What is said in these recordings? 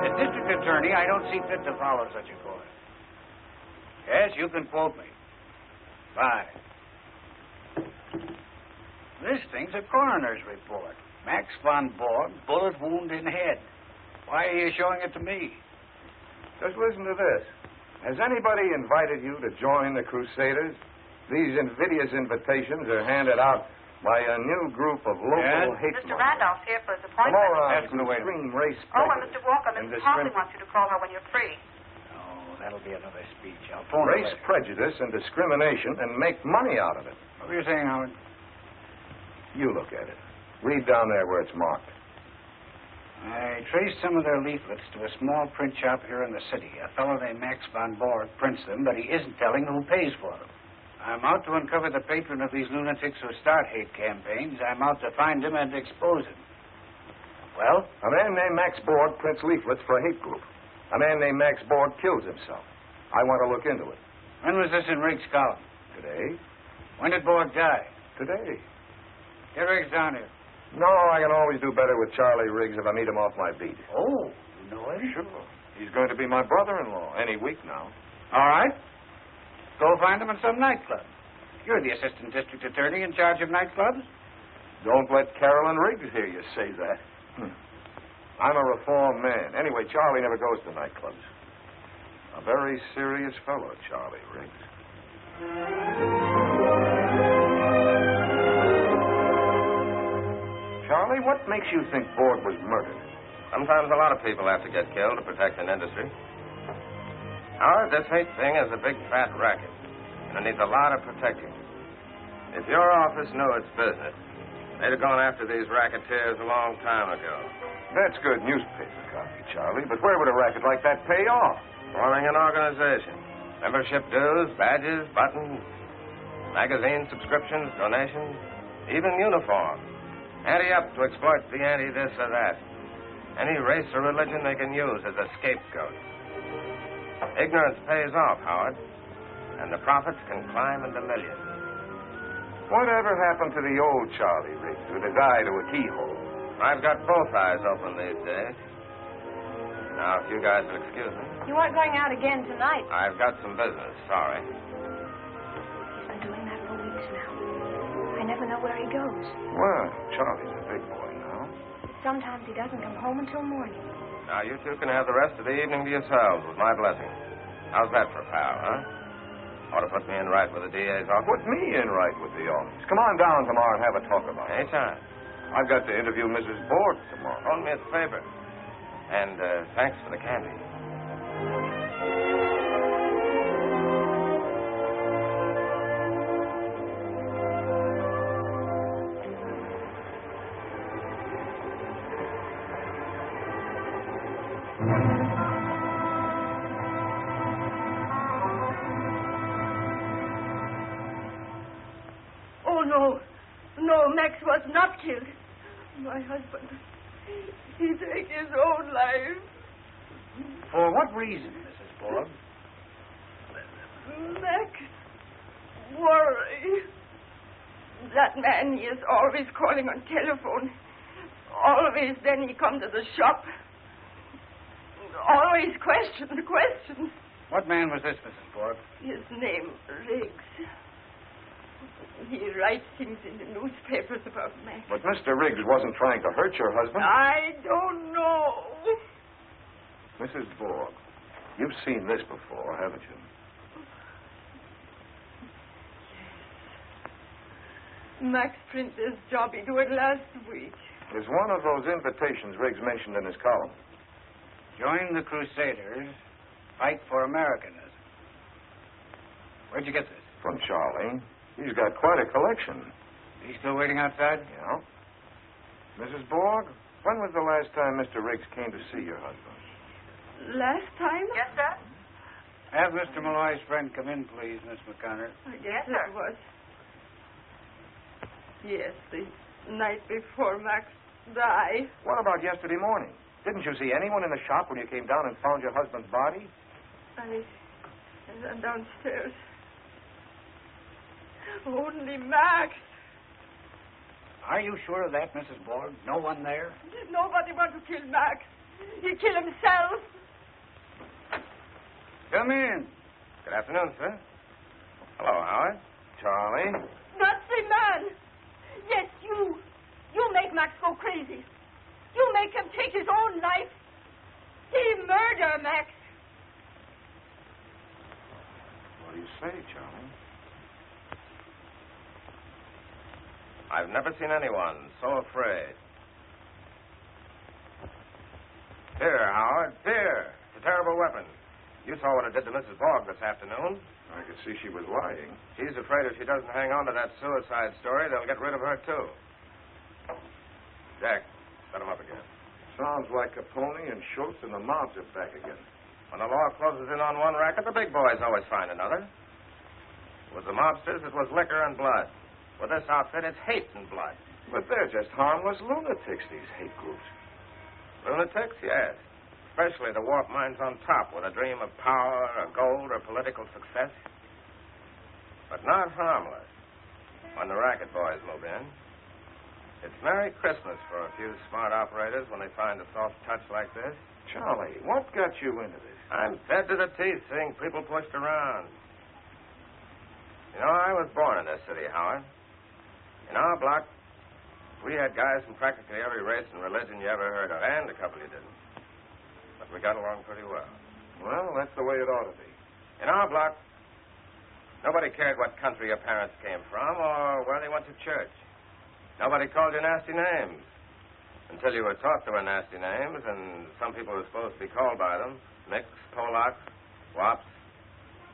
As district attorney, I don't see fit to follow such a course. Yes, you can quote me. Bye. This thing's a coroner's report. Max von Borg, bullet wound in head. Why are you showing it to me? Just listen to this. Has anybody invited you to join the Crusaders? These invidious invitations are handed out by a new group of local hate Mr. Randolph's here for his appointment. Morons who extreme race Oh, and Mr. Walker, Mrs. Hartley wants you to call her when you're free. Oh, that'll be another speech. I'll phone race her later. prejudice and discrimination and make money out of it. What were you saying, Howard? You look at it. Read down there where it's marked. I traced some of their leaflets to a small print shop here in the city. A fellow named Max von Borg prints them, but he isn't telling who pays for them. I'm out to uncover the patron of these lunatics who start hate campaigns. I'm out to find him and expose him. Well? A man named Max Borg prints leaflets for a hate group. A man named Max Borg kills himself. I want to look into it. When was this in Riggs' column? Today? When did Borg die? Today. Get Riggs down here. No, I can always do better with Charlie Riggs if I meet him off my beat. Oh, you know him? Sure. He's going to be my brother-in-law any week now. All right. Go find him in some nightclub. You're the assistant district attorney in charge of nightclubs. Don't let Carolyn Riggs hear you say that. I'm a reformed man. Anyway, Charlie never goes to nightclubs. A very serious fellow, Charlie Riggs. Charlie, what makes you think Borg was murdered? Sometimes a lot of people have to get killed to protect an industry. Howard, this hate thing is a big fat racket, and it needs a lot of protecting. If your office knew its business, they'd have gone after these racketeers a long time ago. That's good newspaper copy, Charlie, but where would a racket like that pay off? Forming an organization. Membership dues, badges, buttons, magazine subscriptions, donations, even uniforms. Anti-up to exploit the anti-this or that. Any race or religion they can use as a scapegoat. Ignorance pays off, Howard, and the profits can climb into millions. Whatever happened to the old Charlie Riggs with his eye to a keyhole? I've got both eyes open these days. Now, if you guys will excuse me. You aren't going out again tonight. I've got some business, sorry. He's been doing that for weeks now. I never know where he goes. Well, Charlie's a big boy now. Sometimes he doesn't come home until morning. Now, you two can have the rest of the evening to yourselves with my blessing. How's that for a pal, huh? Ought to put me in right with the DA's office. Put me in right with the office. Come on down tomorrow and have a talk about it. Anytime. I've got to interview Mrs. Borg tomorrow. Phone me a favor. And thanks for the candy. Oh, no. No, Max was not killed. My husband, he took his own life. For what reason, Mrs. Borg? Max, worry. That man, he is always calling on telephone. Always then he come to the shop. Always question. What man was this, Mrs. Borg? His name, Riggs. He writes things in the newspapers about Max. But Mr. Riggs wasn't trying to hurt your husband. I don't know. Mrs. Borg, you've seen this before, haven't you? Max print this job. He do it last week. There's one of those invitations Riggs mentioned in his column. Join the Crusaders, fight for Americanism. Where'd you get this? From Charlie. He's got quite a collection. He's still waiting outside? Yeah. Mrs. Borg, when was the last time Mr. Riggs came to see your husband? Last time? Yes, sir? Have Mr. Malloy's friend come in, please, Miss McConnor. I guess Yes, sir. it was. Yes, the night before Max died. What about yesterday morning? Didn't you see anyone in the shop when you came down and found your husband's body? I ran downstairs. Only Max. Are you sure of that, Mrs. Borg? No one there? Nobody want to kill Max. He killed himself. Come in. Good afternoon, sir. Hello, Howard. Charlie? Nazi man. Yes, you. You make Max go crazy. You make him take his own life. He murder Max. What do you say, Charlie? I've never seen anyone so afraid. Fear, Howard, fear. It's a terrible weapon. You saw what it did to Mrs. Borg this afternoon. I could see she was lying. She's afraid if she doesn't hang on to that suicide story, they'll get rid of her, too. Jack, set him up again. Sounds like Capone and Schultz and the mobs are back again. When the law closes in on one racket, the big boys always find another. With the mobsters, it was liquor and blood. With this outfit, it's hate and blood. But they're just harmless lunatics, these hate groups. Lunatics, yes. Especially the warped minds on top with a dream of power or gold or political success. But not harmless when the racket boys move in. It's Merry Christmas for a few smart operators when they find a soft touch like this. Charlie, what got you into this? I'm fed to the teeth seeing people pushed around. You know, I was born in this city, Howard. In our block, we had guys from practically every race and religion you ever heard of, and a couple you didn't. But we got along pretty well. Well, that's the way it ought to be. In our block, nobody cared what country your parents came from or where they went to church. Nobody called you nasty names until you were taught there were nasty names, and some people were supposed to be called by them. Micks, Polacks, Wops,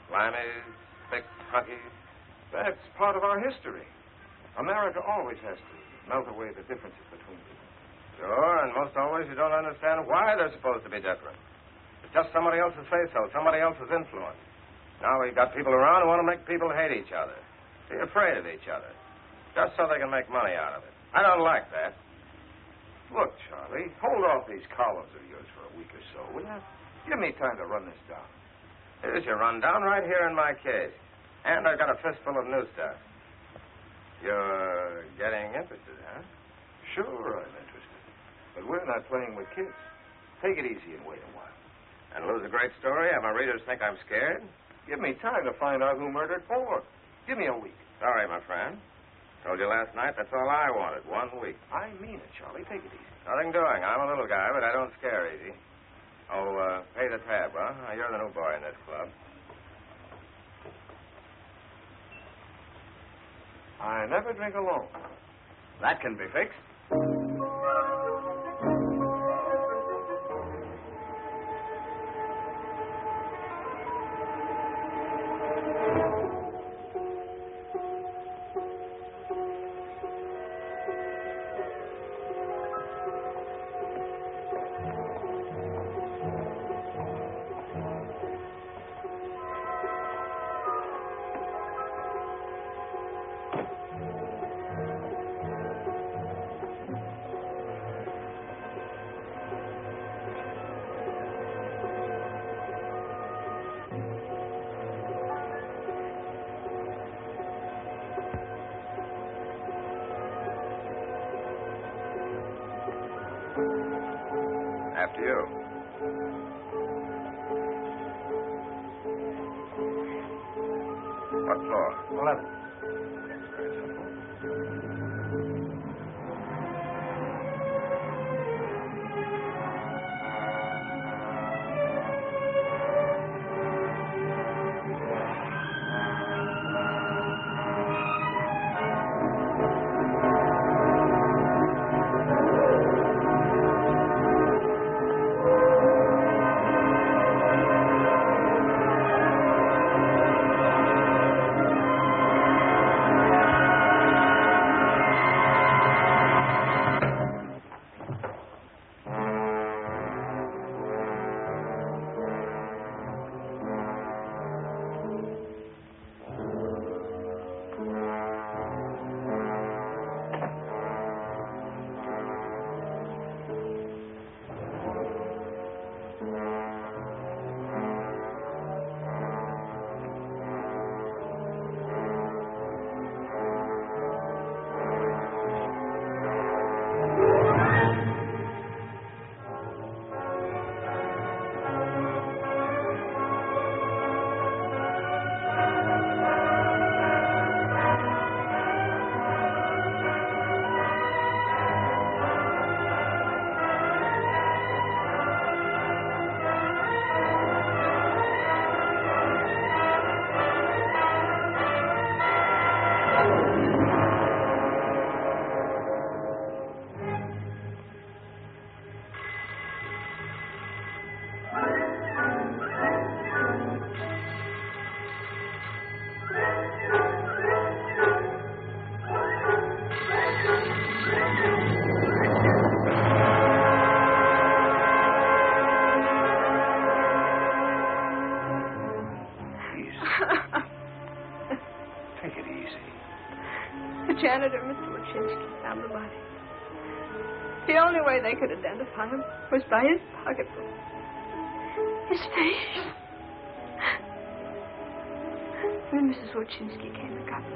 Limeys, Spicks, Hunkies. That's part of our history. America always has to melt away the differences between people. Sure, and most always you don't understand why they're supposed to be different. It's just somebody else's say-so, somebody else's influence. Now we've got people around who want to make people hate each other, be afraid of each other, just so they can make money out of it. I don't like that. Look, Charlie, hold off these columns of yours for a week or so, will you? Give me time to run this down. Here's your rundown right here in my case. And I've got a fistful of new stuff. You're getting interested, huh? Sure, I'm interested. But we're not playing with kids. Take it easy and wait a while. And lose a great story? Have my readers think I'm scared? Give me time to find out who murdered Ford. Give me a week. Sorry, my friend. Told you last night that's all I wanted, 1 week. I mean it, Charlie. Take it easy. Nothing doing. I'm a little guy, but I don't scare easy. Oh, pay the tab, huh? You're the new boy in this club. I never drink alone. That can be fixed. After you. What floor? 11. Very simple. janitor, Mr. Wachinski, found the body. The only way they could identify him was by his pocketbook. His face. When Mrs. Wachinski came and got him.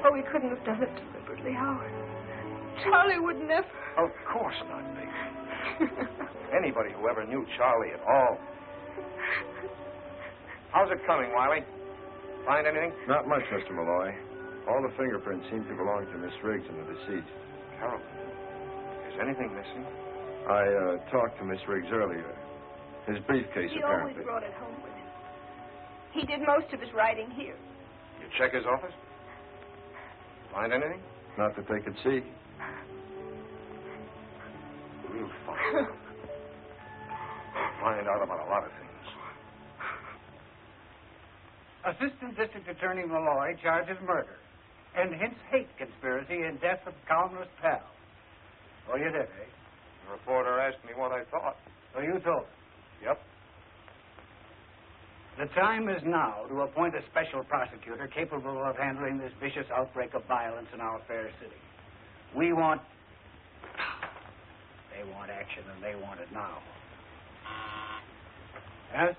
Oh, he couldn't have done it deliberately, Howard. Charlie would never. Of course not, baby. Anybody who ever knew Charlie at all. How's it coming, Wiley? Find anything? Not much, Mr. Malloy. All the fingerprints seem to belong to Miss Riggs and the deceased. Carol, is anything missing? I talked to Miss Riggs earlier. His briefcase, He apparently. always brought it home with him. He did most of his writing here. You check his office? Find anything? Not that they could see. We'll find out. Find out about a lot of things. Assistant District Attorney Malloy charges murder and hints hate conspiracy and death of columnist pal. Oh, you did, eh? The reporter asked me what I thought. So you told him. Yep. The time is now to appoint a special prosecutor capable of handling this vicious outbreak of violence in our fair city. We want... They want action, and they want it now. Yes?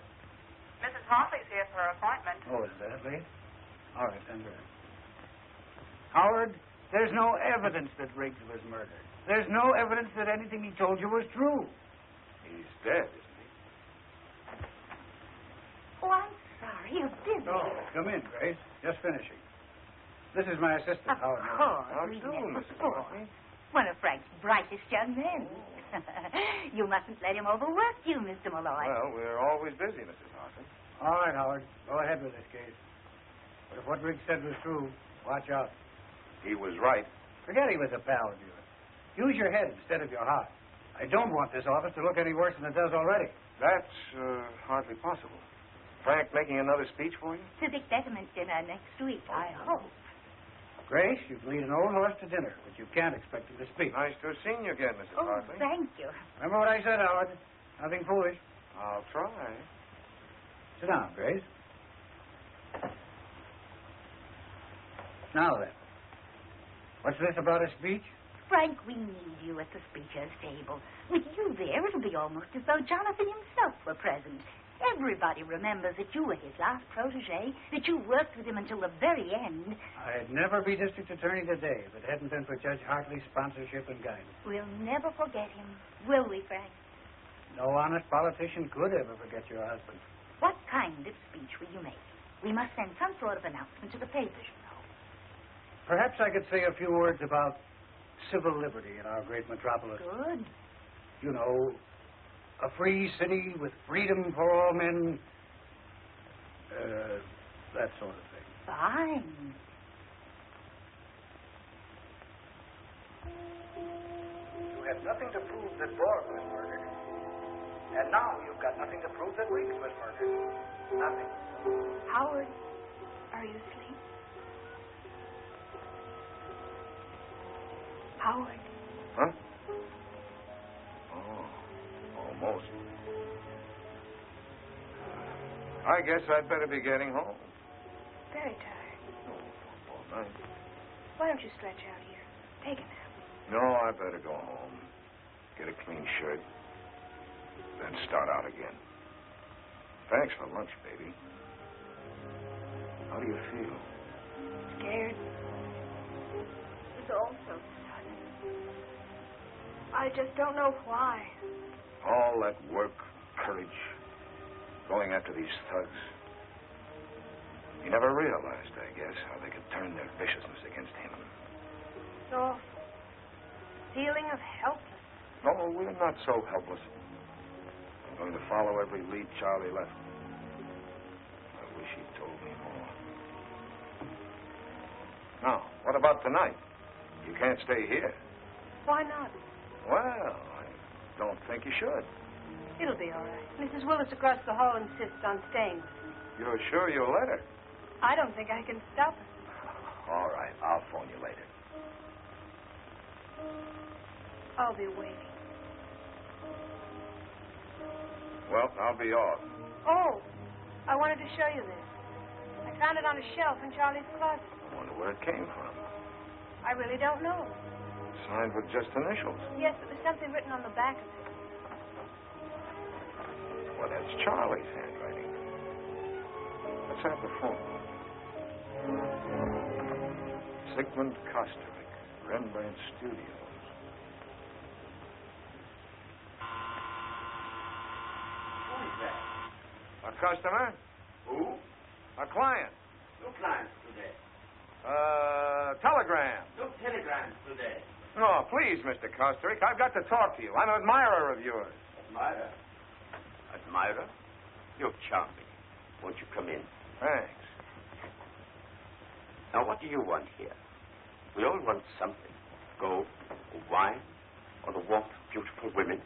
Mrs. Hartley's here for her appointment. Oh, is that, please? All right, send her in. Howard, there's no evidence that Riggs was murdered. There's no evidence that anything he told you was true. He's dead, isn't he? Oh, I'm sorry. You're busy. Oh, come in, Grace. Just finishing. This is my assistant, Of Howard. course. How do we you do, never Mrs. thought. Hartley? One of Frank's brightest young men. You mustn't let him overwork you, Mr. Malloy. Well, we're always busy, Mrs. Hartley. All right, Howard. Go ahead with this case. But if what Riggs said was true, watch out. He was right. Forget he was a pal of yours. Use your head instead of your heart. I don't want this office to look any worse than it does already. That's hardly possible. Frank making another speech for you? Civic betterment dinner next week, I hope. Grace, you can lead an old horse to dinner, but you can't expect him to speak. Nice to have seen you again, Mrs. Oh, Hartley. thank you. Remember what I said, Howard? Nothing foolish. I'll try. Sit down, Grace. Now then. What's this about a speech? Frank, we need you at the speaker's table. With you there, it'll be almost as though Jonathan himself were present. Everybody remembers that you were his last protege, that you worked with him until the very end. I'd never be district attorney today if it hadn't been for Judge Hartley's sponsorship and guidance. We'll never forget him, will we, Frank? No honest politician could ever forget your husband. What kind of speech will you make? We must send some sort of announcement to the papers, you know. Perhaps I could say a few words about civil liberty in our great metropolis. Good. You know, a free city with freedom for all men. That sort of thing. Fine. You had nothing to prove that Borg was murdered. And now you've got nothing to prove that Riggs was murdered. Nothing. Howard, are you asleep? Howard. Huh? Oh, almost. I guess I'd better be getting home. Very tired. Oh, all night. Why don't you stretch out here? Take a nap. No, I better go home. Get a clean shirt. Then start out again. Thanks for lunch, baby. How do you feel? Scared. It's all so sudden. I just don't know why. All that work, courage, going after these thugs. He never realized, I guess, how they could turn their viciousness against him. It's awful. Feeling of helplessness. No, we're not so helpless. I'm going to follow every lead Charlie left. I wish he'd told me more. Now, what about tonight? You can't stay here. Why not? Well, I don't think you should. It'll be all right. Mrs. Willis across the hall insists on staying with me. You're sure you'll let her? I don't think I can stop her. All right, I'll phone you later. I'll be waiting. Well, I'll be off. Oh, I wanted to show you this. I found it on a shelf in Charlie's closet. Oh, wonder where it came from. I really don't know. Signed with just initials. Yes, but there's something written on the back of it. Well, that's Charlie's handwriting. Let's have the phone. Sigmund Kosterik, Rembrandt Studios. Who is that? A customer? Who? A client. No clients today. Telegram. No telegrams today. No, please, Mr. Kosterik. I've got to talk to you. I'm an admirer of yours. Admirer? Admirer? You're charming. Won't you come in? Thanks. Now, what do you want here? We all want something. Gold, or wine, or the warmth of beautiful women.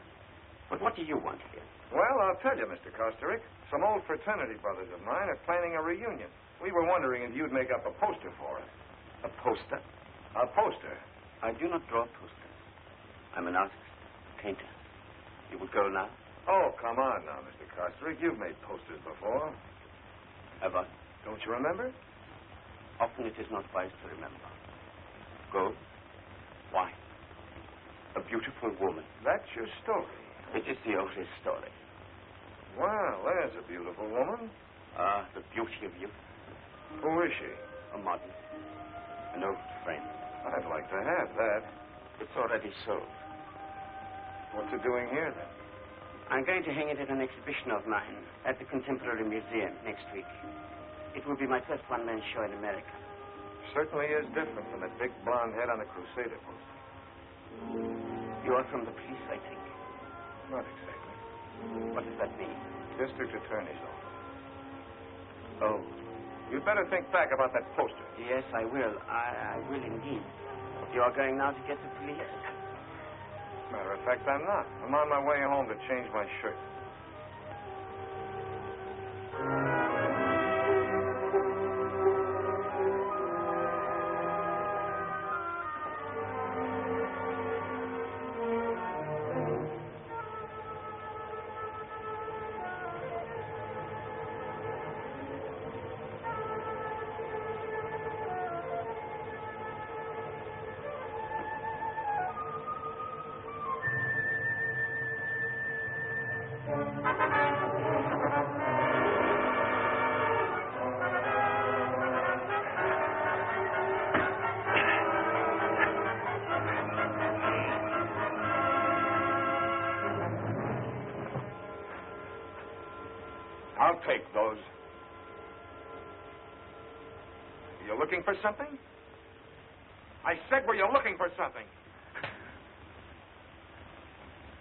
But what do you want here? Well, I'll tell you, Mr. Kosterik. Some old fraternity brothers of mine are planning a reunion. We were wondering if you'd make up a poster for us. A poster? A poster? I do not draw posters. I'm an artist, a painter. You will go now? Oh, come on now, Mr. Kosterik. You've made posters before. Have I? Don't you remember? Often it is not wise to remember. Gold, wine, a beautiful woman. That's your story. It is the oldest story. Well, there's a beautiful woman. Ah, the beauty of youth. Who is she? A model. An old friend. I'd like to have that. It's already sold. What's it doing here, then? I'm going to hang it at an exhibition of mine at the Contemporary Museum next week. It will be my first one-man show in America. Certainly is different from that big blonde head on the Crusader poster. You are from the police, I think. Not exactly. What does that mean? District Attorney's Office. Oh. You'd better think back about that poster. Yes, I will. I will indeed. You are going now to get the police? Matter of fact, I'm not. I'm on my way home to change my shirt. I'll take those. You looking for something? I said, were you looking for something?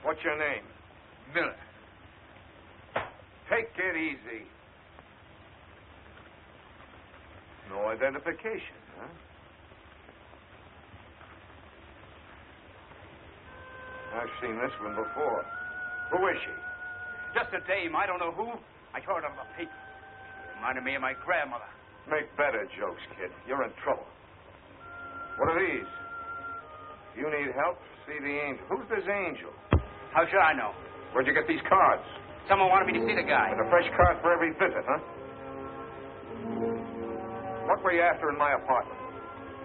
What's your name? Miller. Take it easy. No identification, huh? I've seen this one before. Who is she? Just a dame. I don't know who. I heard her on the paper. She reminded me of my grandmother. Make better jokes, kid. You're in trouble. What are these? If you need help, see the angel. Who's this angel? How should I know? Where'd you get these cards? Someone wanted me to see the guy. With a fresh card for every visit, huh? What were you after in my apartment?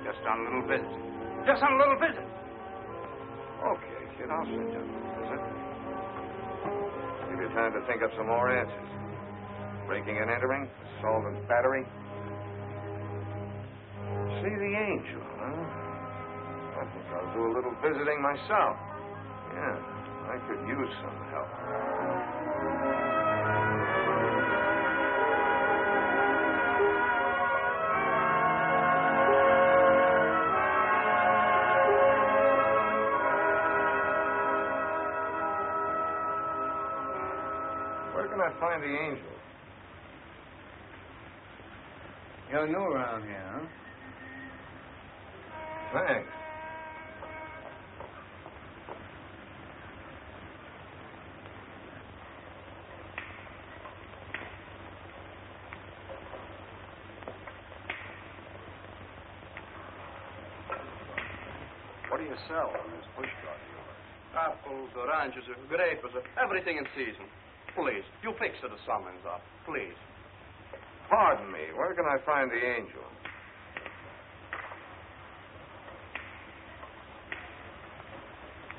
Just on a little visit. Just on a little visit. Okay, kid, I'll send you a little visit. Give you time to think up some more answers. Breaking and entering, assault and battery. See the angel, huh? I think I'll do a little visiting myself. Yeah, I could use some help. Where can I find the angel? You're new around here, huh? Thanks. What do you sell on this bush cart of yours? Apples, oranges, grapes, everything in season. Please, you fix the summons up, please. Pardon me, where can I find the angel?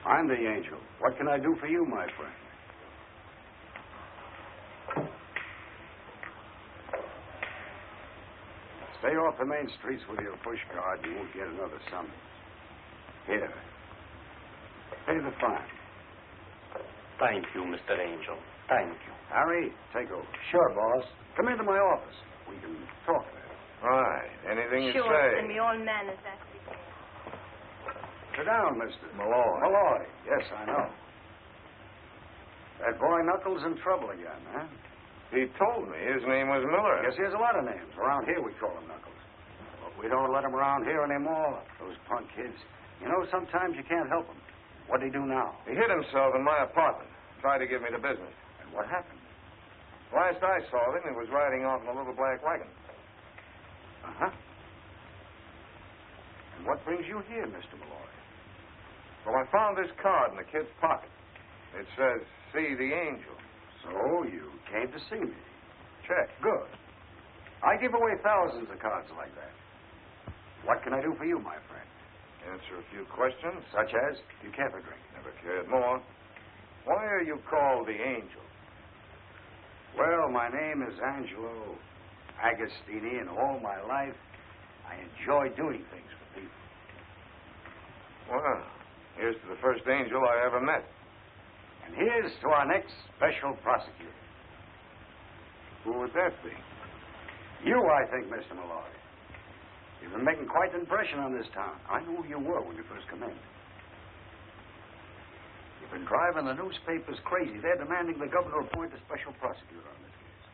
I'm the angel. What can I do for you, my friend? Stay off the main streets with your push card. You won't get another summons. Here. Pay the fine. Thank you, Mr. Angel. Thank you. Harry, take over. Sure, boss. Come into my office. We can talk there. Right. Anything you Sure, say. and me all manners, that's the case. Sit down, Mr. Malloy. Malloy. Yes, I know. That boy Knuckles in trouble again, huh? He told me his name was Miller. Yes, he has a lot of names. Around here we call him Knuckles. But we don't let him around here anymore. Those punk kids. You know, sometimes you can't help them. What'd he do now? He hid himself in my apartment. Tried to give me the business. And what happened? Last I saw him, he was riding off in a little black wagon. Uh-huh. And what brings you here, Mr. Malloy? Well, I found this card in the kid's pocket. It says, see the angel. So you came to see me. Check. Good. I give away thousands of cards like that. What can I do for you, my friend? Answer a few questions. Such as, you care for drink? Never cared more. Why are you called the angel? Well, my name is Angelo Agostini, and all my life I enjoy doing things for people. Well, here's to the first angel I ever met. And here's to our next special prosecutor. Who would that be? You, I think, Mr. Malloy. You've been making quite an impression on this town. I knew who you were when you first come in. You've been driving the newspapers crazy. They're demanding the governor appoint a special prosecutor on this case.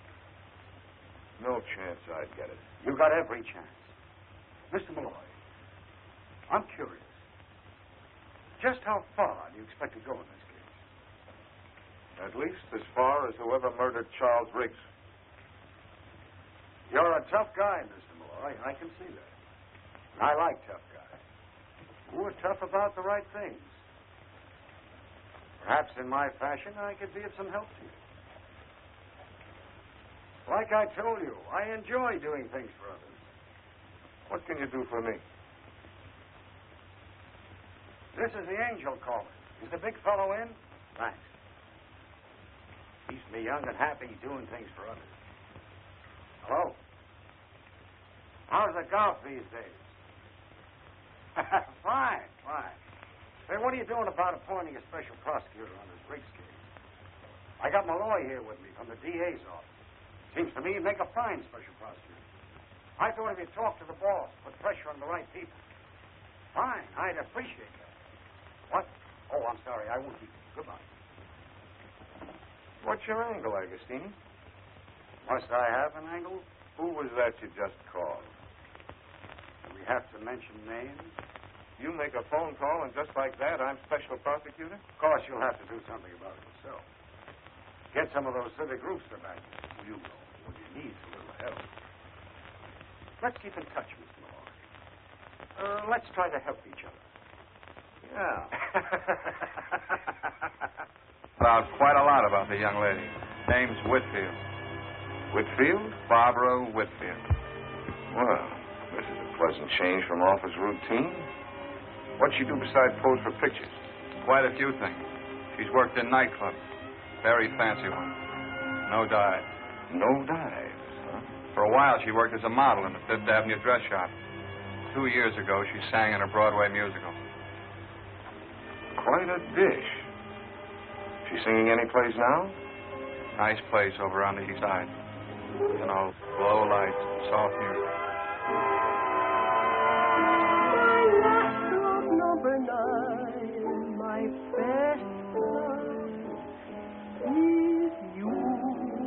No chance I'd get it. You got every chance. Mr. Malloy, I'm curious. Just how far do you expect to go in this case? At least as far as whoever murdered Charles Riggs. You're a tough guy, Mr. Malloy. I can see that. And I like tough guys who are tough about the right things. Perhaps in my fashion, I could be of some help to you. Like I told you, I enjoy doing things for others. What can you do for me? This is the angel calling. Is the big fellow in? Thanks. Keeps me young and happy doing things for others. Hello? How's the golf these days? Fine. Hey, what are you doing about appointing a special prosecutor on this Riggs case? I got Malloy here with me from the DA's office. Seems to me you'd make a fine special prosecutor. I thought if you talked to the boss, put pressure on the right people. Fine, I'd appreciate that. What? Oh, I'm sorry, I won't keep you. Goodbye. What's your angle, Agostini? Must I have an angle? Who was that you just called? Do we have to mention names? You make a phone call, and just like that, I'm special prosecutor? Of course, you'll have to do something about it yourself. Get some of those civic groups to back you. You know, when you need a little help. Let's keep in touch, Mr. Malloy. Let's try to help each other. Yeah. Found quite a lot about the young lady. Name's Whitfield. Whitfield? Barbara Whitfield. Well, this is a pleasant change from office routine. What'd she do besides pose for pictures? Quite a few things. She's worked in nightclubs. Very fancy ones. No dive. No dives, huh? For a while, she worked as a model in the Fifth Avenue dress shop. 2 years ago, she sang in a Broadway musical. Quite a dish. She singing any place now? Nice place over on the east side. You know, low lights, soft music. Number 9, my best love is you and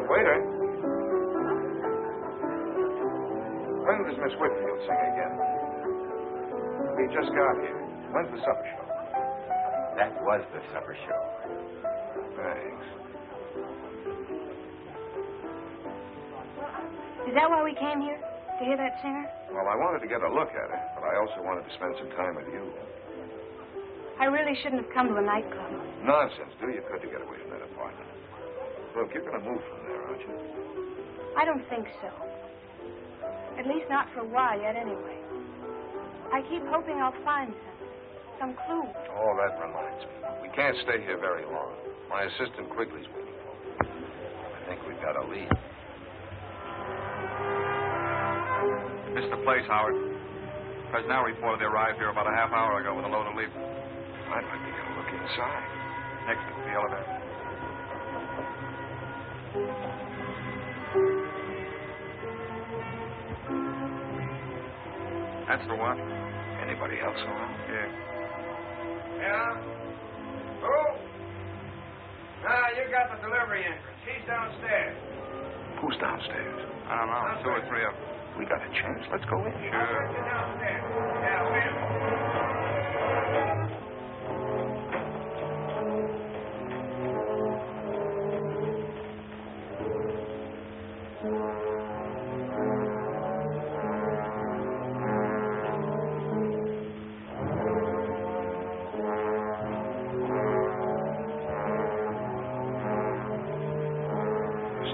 Waiter. When does Miss Whitfield sing again? We just got here. When's the supper show? That was the supper show. Thanks. Is that why we came here? To hear that singer? Well, I wanted to get a look at her, but I also wanted to spend some time with you. I really shouldn't have come to a nightclub. Nonsense. Do you could to get away from that apartment. Look, you're going to move from there, aren't you? I don't think so. At least not for a while yet, anyway. I keep hoping I'll find some clue. Oh, that reminds me. We can't stay here very long. My assistant Quigley's waiting for me. I think we've got a lead. Missed the place, Howard. Personnel reported they arrived here about a half hour ago with a load of leaflets. I'd like to get a look inside. Next to the elevator. That's the one. Anybody else around? Yeah. Yeah? Who? Ah, you got the delivery entrance. He's downstairs. Who's downstairs? I don't know. 2 or 3 of them. We got a chance. Let's go in. Sure. Get downstairs. Yeah, wait.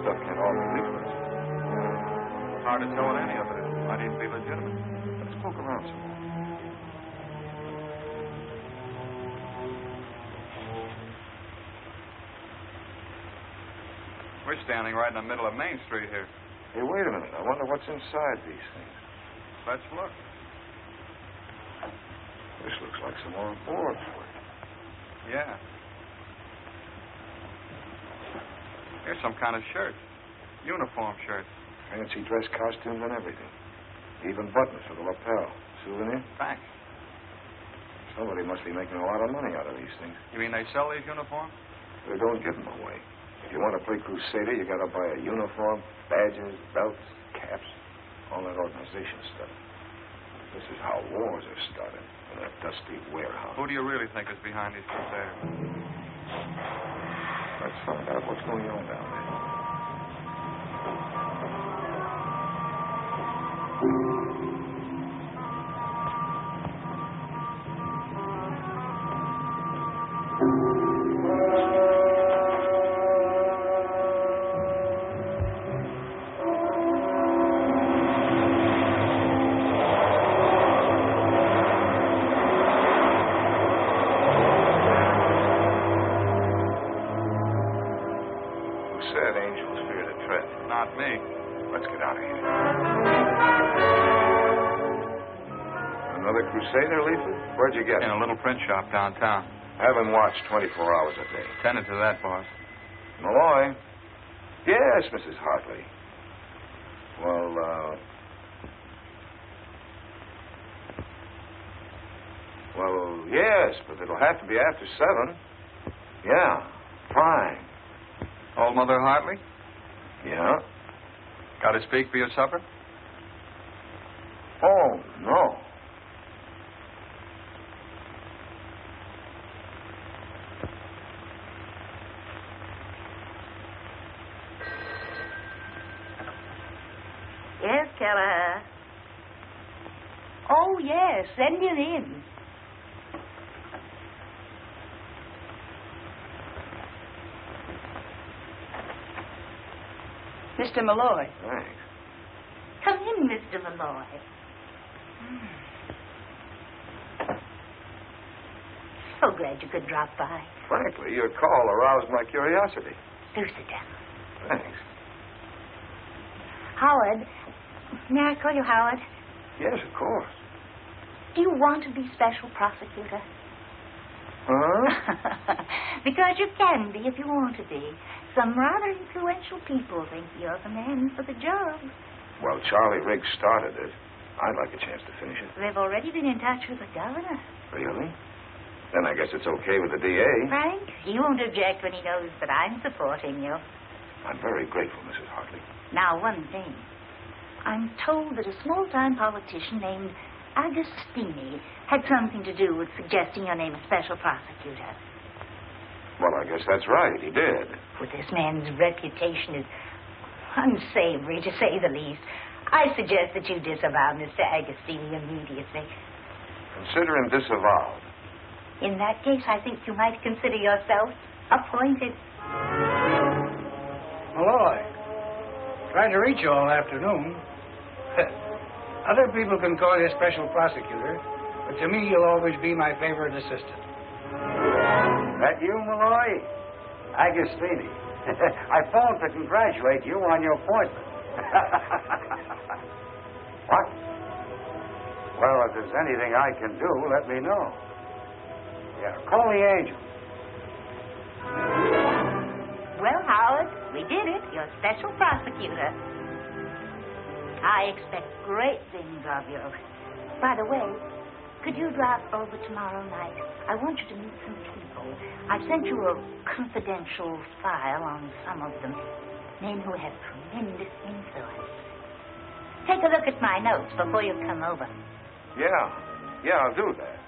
Stuff can't all be leaflets. Hard to tell what any of it is. Might even be legitimate. Let's poke around some more. We're standing right in the middle of Main Street here. Hey, wait a minute. I wonder what's inside these things. Let's look. This looks like some more boards. Yeah. Here's some kind of shirt. Uniform shirt. Fancy dress costumes and everything. Even buttons for the lapel. Souvenir? Thanks. Somebody must be making a lot of money out of these things. You mean they sell these uniforms? They don't give them away. If you want to play Crusader, you got to buy a uniform, badges, belts, caps, all that organization stuff. This is how wars are started in that dusty warehouse. Who do you really think is behind these crusaders? Let's find out what's going on down there. Said angels fear the tread. Not me. Let's get out of here. Another Crusader leaflet? Where'd you get it? In a little print shop downtown. Have him watched 24 hours a day. Tended to that, boss. Malloy? Yes, Mrs. Hartley. Well, yes, but it'll have to be after 7. Yeah, fine. Old Mother Hartley? Yeah? Got to speak for your supper? Oh, no. Yes, Keller. Oh, yes. Send him in. Mr. Malloy. Thanks. Come in, Mr. Malloy. So glad you could drop by. Frankly, your call aroused my curiosity. Do sit down. Thanks. Howard. May I call you Howard? Yes, of course. Do you want to be special prosecutor? Huh? Because you can be if you want to be. Some rather influential people think you're the man for the job. Well, Charlie Riggs started it. I'd like a chance to finish it. They've already been in touch with the governor. Really? Then I guess it's okay with the DA. Frank, he won't object when he knows that I'm supporting you. I'm very grateful, Mrs. Hartley. Now, one thing. I'm told that a small-time politician named Agostini had something to do with suggesting your name as special prosecutor. Well, I guess that's right. He did. For this man's reputation is Unsavory, to say the least. I suggest that you disavow Mr. Agostini immediately. Consider him disavowed. In that case, I think you might consider yourself appointed. Malloy, tried to reach you all afternoon. Other people can call you special prosecutor, but to me, you'll always be my favorite assistant. That you, Malloy? Agostini. I phoned to congratulate you on your appointment. What? Well, if there's anything I can do, let me know. Yeah, call the angel. Well, Howard, we did it. You're special prosecutor. I expect great things of you. By the way, could you drop over tomorrow night? I want you to meet some people. I've sent you a confidential file on some of them. Men who have tremendous influence. Take a look at my notes before you come over. Yeah, I'll do that.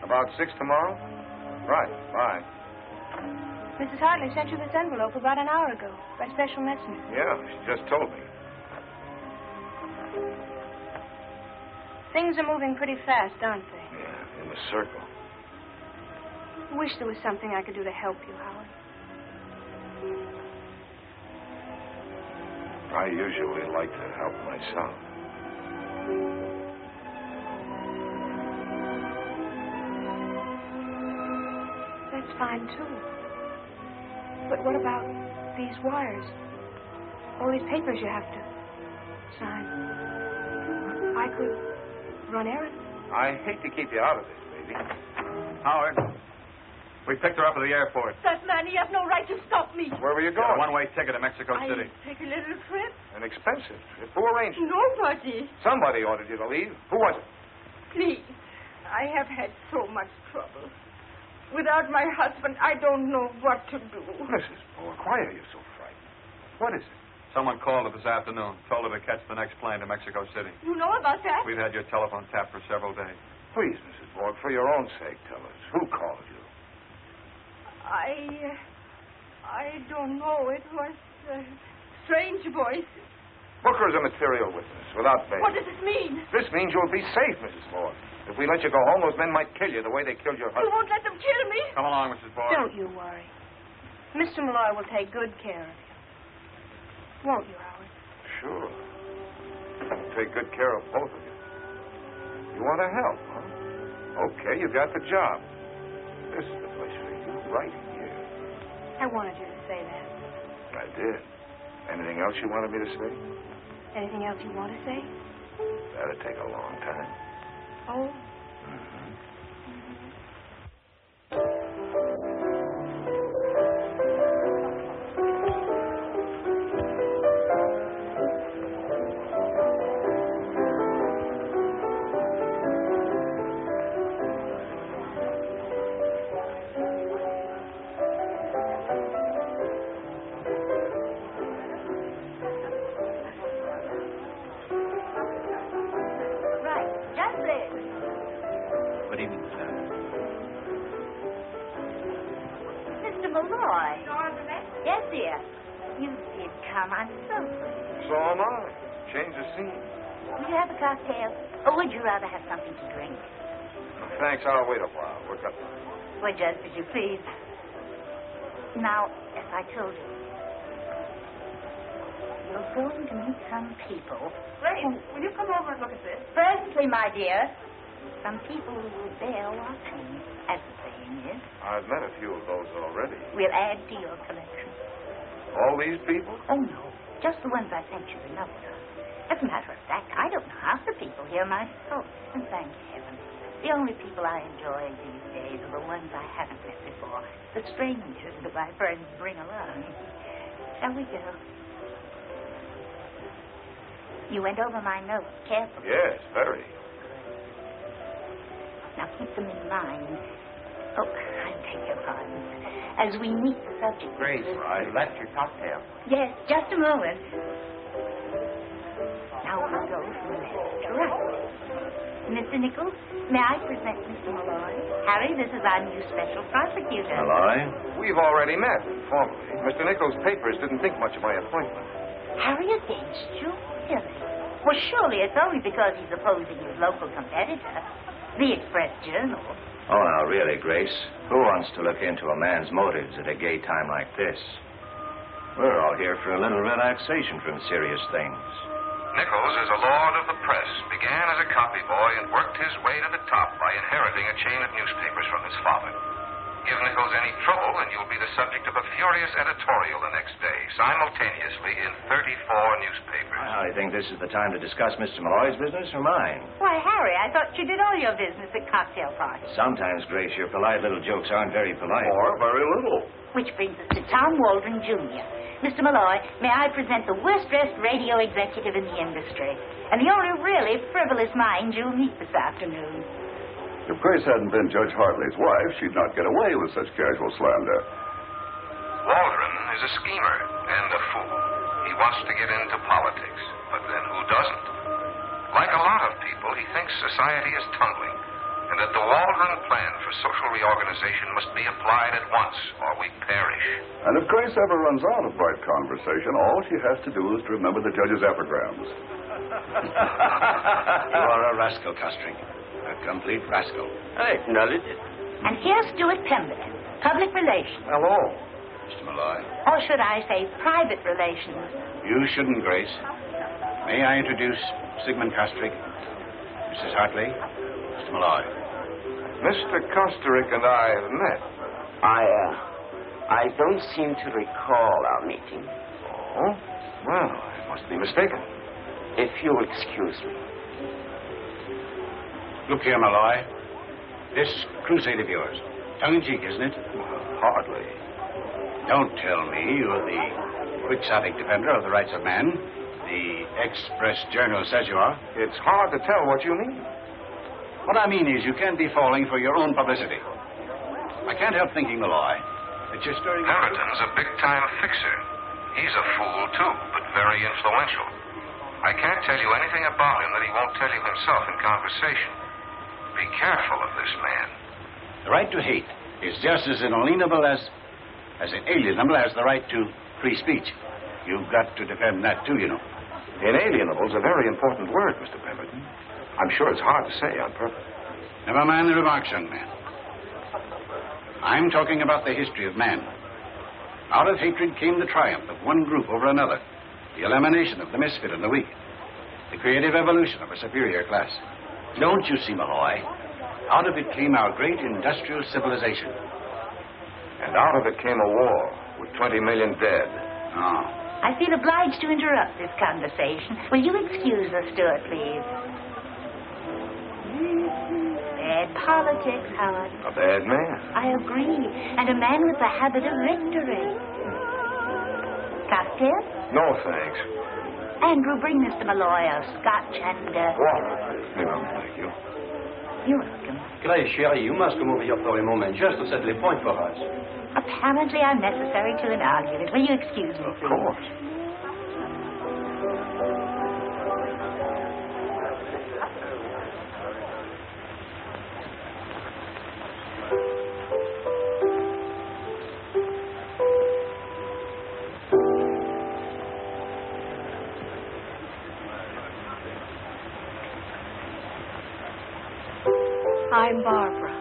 About 6 tomorrow? Right, bye. Mrs. Hartley sent you this envelope about an hour ago by special messenger. Yeah, she just told me. Things are moving pretty fast, aren't they? Yeah, in the circle. I wish there was something I could do to help you, Howard. I usually like to help myself. That's fine, too. But what about these wires? All these papers you have to sign. I could run errands. I hate to keep you out of this, baby. Howard, we picked her up at the airport. That man, he has no right to stop me. Where were you Got a going? one-way ticket to Mexico City. Take a little trip. An expensive trip. Who arranged it? Nobody. Somebody ordered you to leave. Who was it? Please. I have had so much trouble. Without my husband, I don't know what to do. Mrs. Borg, why are you so frightened? What is it? Someone called her this afternoon, told her to catch the next plane to Mexico City. You know about that? We've had your telephone tapped for several days. Please, Mrs. Borg, for your own sake, tell us. Who called you? I don't know. It was a strange voice. Book her as a material witness, without bail. What does this mean? This means you'll be safe, Mrs. Borg. If we let you go home, those men might kill you the way they killed your You husband. won't let them kill me? Come along, Mrs. Borg. Don't you worry. Mr. Malloy will take good care of you. Won't you, Howard? Sure. Take good care of both of you. You want to help, huh? Okay, you got the job. This is the place for you, right here. I wanted you to say that. I did. Anything else you wanted me to say? Anything else you want to say? That'd take a long time. Oh. Malloy. Yes, dear. You did come. I'm so pleased. So am I. Change the scene. Would you have a cocktail? Or would you rather have something to drink? Thanks. I'll wait a while. We're got to... Well, just as you please. Now, as I told you, you're going to meet some people. Grace, will you come over and look at this? Firstly, my dear, some people who will bear watching, as the saying is. I've met a few of those already. We'll add to your collection. All these people? Oh, no. Just the ones I sent you the note of. As a matter of fact, I don't know half the people here myself. And thank heaven. The only people I enjoy these days are the ones I haven't met before. The strangers that my friends bring along. Shall we go? You went over my note carefully. Yes, very. Now keep them in mind. Oh, I beg your pardon. As we meet the subject. Grace, I left your cocktail. Yes, just a moment. Now we'll go from left to right. Mr. Nichols, may I present Mr. Malloy? Harry, this is our new special prosecutor. Malloy? We've already met, informally. Mr. Nichols' papers didn't think much of my appointment. Harry against you? Really? Well, surely it's only because he's opposing his local competitor, the Express-Journal. Oh, now, really, Grace, who wants to look into a man's motives at a gay time like this? We're all here for a little relaxation from serious things. Nichols is a lord of the press, began as a copy boy and worked his way to the top by inheriting a chain of newspapers from his father. Give Nichols any trouble, and you'll be the subject of a furious editorial the next day, simultaneously in 34 newspapers. I think this is the time to discuss Mr. Malloy's business or mine. Why, Harry, I thought you did all your business at cocktail parties. Sometimes, Grace, your polite little jokes aren't very polite. Or very little. Which brings us to Tom Waldron, Jr. Mr. Malloy, may I present the worst-dressed radio executive in the industry, and the only really frivolous mind you'll meet this afternoon. If Grace hadn't been Judge Hartley's wife, she'd not get away with such casual slander. Waldron is a schemer and a fool. He wants to get into politics, but then who doesn't? Like a lot of people, he thinks society is tumbling, and that the Waldron plan for social reorganization must be applied at once, or we perish. And if Grace ever runs out of bright conversation, all she has to do is to remember the judge's epigrams. You are a rascal, Costring. A complete rascal. I acknowledge it. And here's Stuart Pemberton, public relations. Hello, Mr. Malloy. Or should I say private relations? You shouldn't, Grace. May I introduce Sigmund Kostrik, Mrs. Hartley, Mr. Malloy. Mr. Kosterick and I have met. I don't seem to recall our meeting. Oh? Well, I must be mistaken. If you'll excuse me. Look here, Malloy. This crusade of yours, tongue-in-cheek, isn't it? Hardly. Don't tell me you're the quixotic defender of the rights of man. The Express-Journal says you are. It's hard to tell what you mean. What I mean is you can't be falling for your own publicity. I can't help thinking, Malloy, that you're stirring... Pemberton's a big-time fixer. He's a fool, too, but very influential. I can't tell you anything about him that he won't tell you himself in conversation. Be careful of this man. The right to hate is just as inalienable as the right to free speech. You've got to defend that, too, you know. Inalienable is a very important word, Mr. Pemberton. I'm sure it's hard to say on purpose. Never mind the remarks, young man. I'm talking about the history of man. Out of hatred came the triumph of one group over another, the elimination of the misfit and the weak, the creative evolution of a superior class. Don't you see, Malloy? Out of it came our great industrial civilization. And out of it came a war with 20 million dead. Oh. I feel obliged to interrupt this conversation. Will you excuse us, Stuart, please? Bad politics, Howard. A bad man. I agree. And a man with the habit of victory. Cocktail? No, thanks. Andrew, bring Mr. Malloy a scotch and... Water. No, thank you. You're welcome. Grace, chérie, you must come over here for a moment just to settle a point for us. Apparently I'm necessary to an argument. Will you excuse me, please? Of course. I'm Barbara.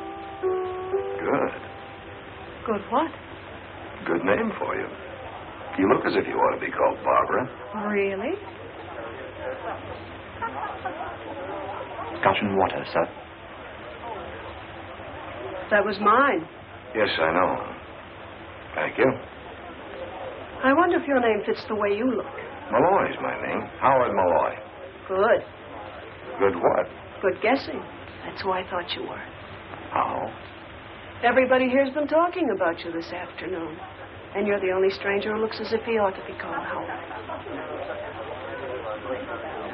Good. Good what? Good name for you. You look as if you ought to be called Barbara. Really? Scotch and water, sir. That was mine. Yes, I know. Thank you. I wonder if your name fits the way you look. Malloy's my name. Howard Malloy. Good. Good what? Good guessing. That's who I thought you were. How? Everybody here's been talking about you this afternoon. And you're the only stranger who looks as if he ought to be called Howard.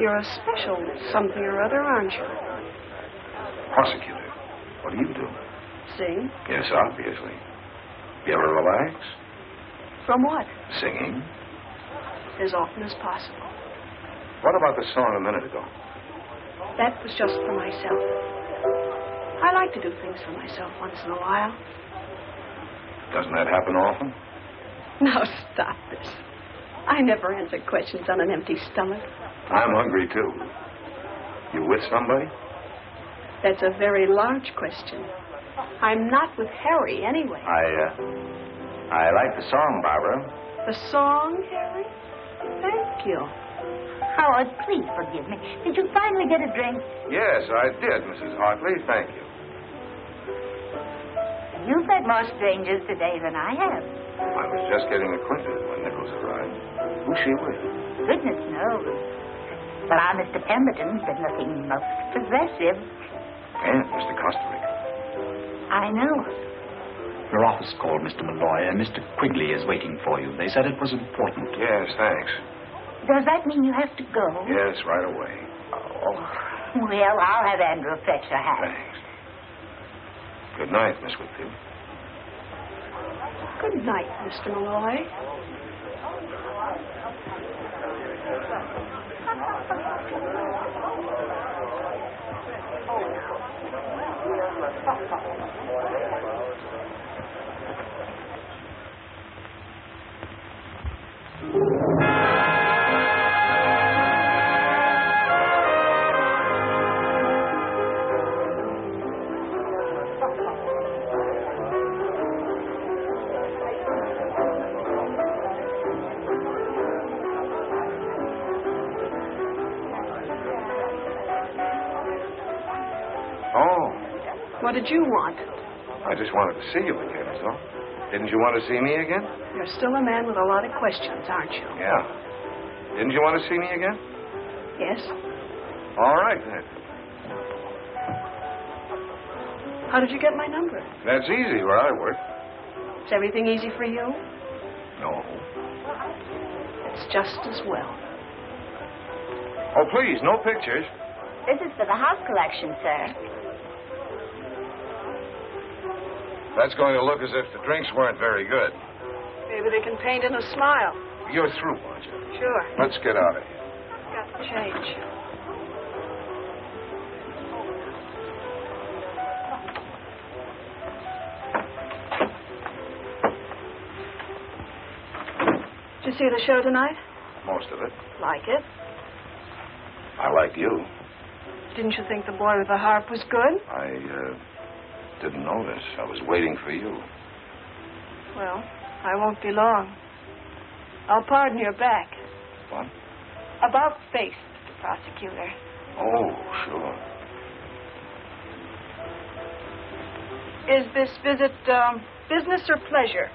You're a special something or other, aren't you? Prosecutor. What do you do? Sing? Yes, obviously. You ever relax? From what? Singing. As often as possible. What about the song a minute ago? That was just for myself. I like to do things for myself once in a while. Doesn't that happen often? Now stop this. I never answer questions on an empty stomach. I'm hungry, too. You with somebody? That's a very large question. I'm not with Harry, anyway. I like the song, Barbara. The song, Harry? Thank you. Howard, please forgive me. Did you finally get a drink? Yes, I did, Mrs. Hartley. Thank you. You've met more strangers today than I have. I was just getting acquainted when Nichols arrived. Who's she with? Goodness knows. But our Mr. Pemberton's been looking most possessive. And Mr. Kosterick. I know. Your office called, Mr. Malloy, and Mr. Quigley is waiting for you. They said it was important. Yes, thanks. Does that mean you have to go? Yes, right away. Oh, well, I'll have Andrew fetch your hat. Thanks. Good night, Miss Whitfield. Good night, Mr. Malloy. What did you want? I just wanted to see you again, is all. Didn't you want to see me again? You're still a man with a lot of questions, aren't you? Yeah. Didn't you want to see me again? Yes. All right, then. How did you get my number? That's easy where I work. Is everything easy for you? No. It's just as well. Oh, please, no pictures. This is for the house collection, sir. That's going to look as if the drinks weren't very good. Maybe they can paint in a smile. You're through, aren't you? Sure. Let's get out of here. Got the change. Did you see the show tonight? Most of it. Like it? I like you. Didn't you think the boy with the harp was good? I didn't notice. I was waiting for you. Well, I won't be long. I'll pardon your back. What? About face, Mr. Prosecutor. Oh, sure. Is this visit business or pleasure?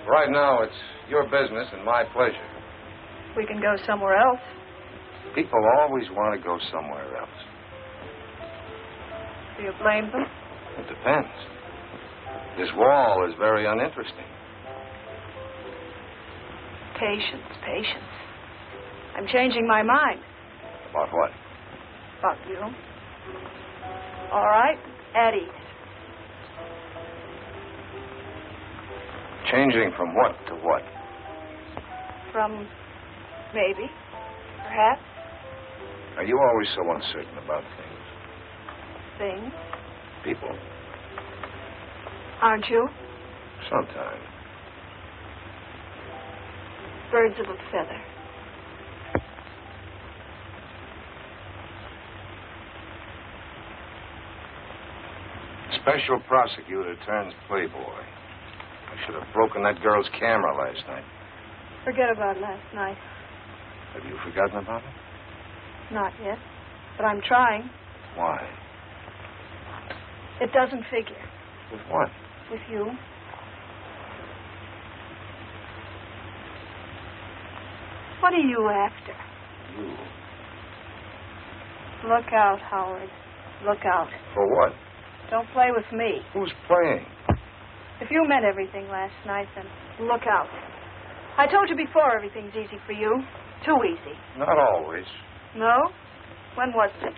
Right now, it's your business and my pleasure. We can go somewhere else. People always want to go somewhere else. Do you blame them? It depends. This wall is very uninteresting. Patience, patience. I'm changing my mind. About what? About you. All right, at ease. Changing from what to what? From maybe, perhaps. Are you always so uncertain about things? Things? People. Aren't you? Sometimes. Birds of a feather. Special prosecutor turns playboy. I should have broken that girl's camera last night. Forget about last night. Have you forgotten about it? Not yet, but I'm trying. Why? It doesn't figure. With what? With you. What are you after? You. Look out, Howard. Look out. For what? Don't play with me. Who's playing? If you meant everything last night, then look out. I told you before everything's easy for you. Too easy. Not always. No? When was it?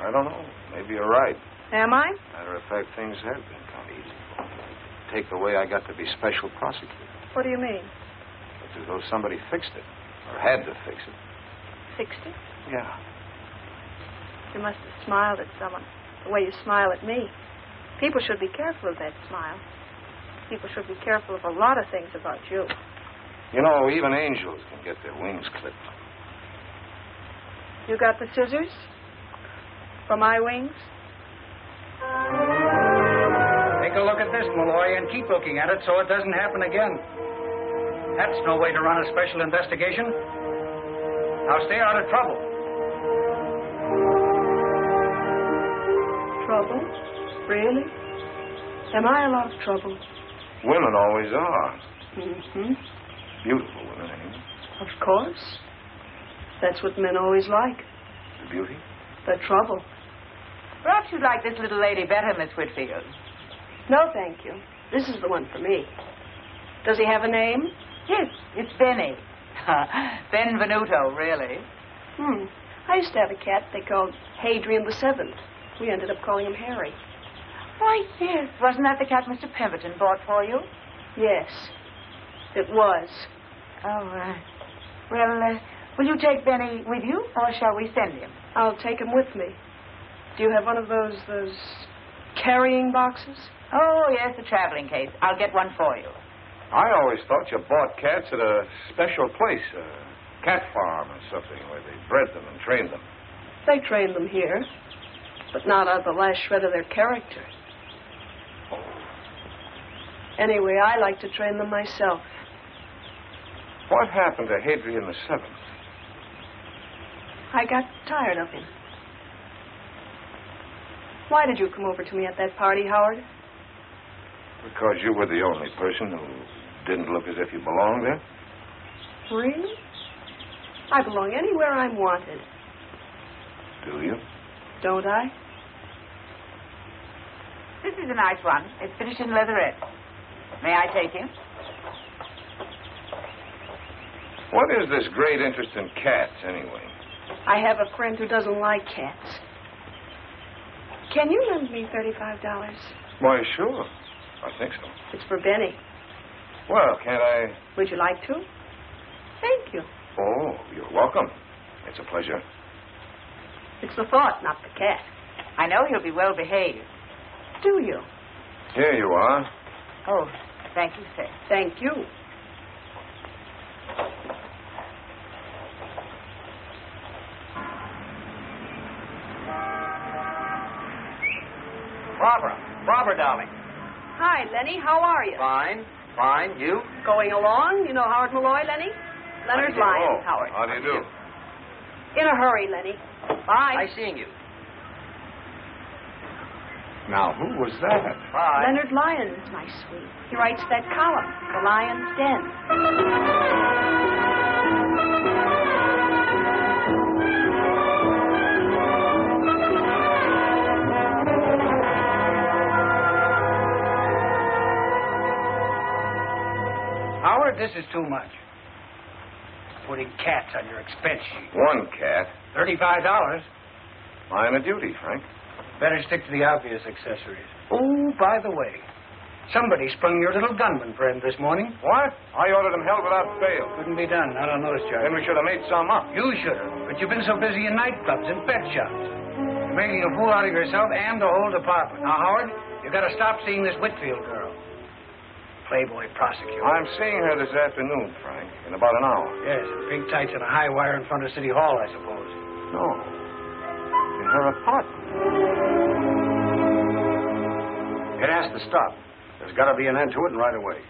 I don't know. Maybe you're right. Am I? Matter of fact, things have been kind of easy. Take the way I got to be special prosecutor. What do you mean? It's as though somebody fixed it. Or had to fix it. Fixed it? Yeah. You must have smiled at someone the way you smile at me. People should be careful of that smile. People should be careful of a lot of things about you. You know, even angels can get their wings clipped. You got the scissors? For my wings? Take a look at this, Malloy, and keep looking at it so it doesn't happen again. That's no way to run a special investigation. Now stay out of trouble. Trouble? Really? Am I a lot of trouble? Women always are. Mm-hmm. Beautiful women, anyway. Of course. That's what men always like. The beauty? The trouble. Perhaps you'd like this little lady better, Miss Whitfield. No, thank you. This is the one for me. Does he have a name? Yes, it's Benny. Benvenuto, really. I used to have a cat they called Hadrian the Seventh. We ended up calling him Harry. Why, yes. Wasn't that the cat Mr. Pemberton bought for you? Yes, it was. Oh, well, will you take Benny with you, or shall we send him? I'll take him with me. Do you have one of those carrying boxes? Oh, yes, the traveling case. I'll get one for you. I always thought you bought cats at a special place, a cat farm or something, where they bred them and trained them. They train them here, but not out of the last shred of their character. Anyway, I like to train them myself. What happened to Hadrian the Seventh? I got tired of him. Why did you come over to me at that party, Howard? Because you were the only person who didn't look as if you belonged there? Really? I belong anywhere I'm wanted. Do you? Don't I? This is a nice one. It's finished in leatherette. May I take him? What is this great interest in cats, anyway? I have a friend who doesn't like cats. Can you lend me $35? Why, sure. I think so. It's for Benny. Well, can't I... Would you like to? Thank you. Oh, you're welcome. It's a pleasure. It's the thought, not the cat. I know he'll be well behaved. Do you? Here you are. Oh, thank you, sir. Thank you. Barbara, darling. Hi, Lenny. How are you? Fine. You? Going along. You know Howard Malloy, Lenny? Leonard Lyons, Howard. How do you do? In a hurry, Lenny. Bye. Nice seeing you. Now, who was that? Bye. Leonard Lyons, my sweet. He writes that column, The Lion's Den. Howard, this is too much. Putting cats on your expense sheet. One cat. $35. Line of duty, Frank. Better stick to the obvious accessories. Oh, by the way, somebody sprung your little gunman friend this morning. What? I ordered him held without bail. Couldn't be done. Not on those charges. Then we should have made some up. You should have. But you've been so busy in nightclubs and pet shops. You're making a fool out of yourself and the whole department. Now, Howard, you've got to stop seeing this Whitfield girl. Playboy prosecutor. I'm seeing her this afternoon, Frank, in about an hour. Yes, in pink tights and a high wire in front of City Hall, I suppose. No. In her apartment. It has to stop. There's got to be an end to it, and right away.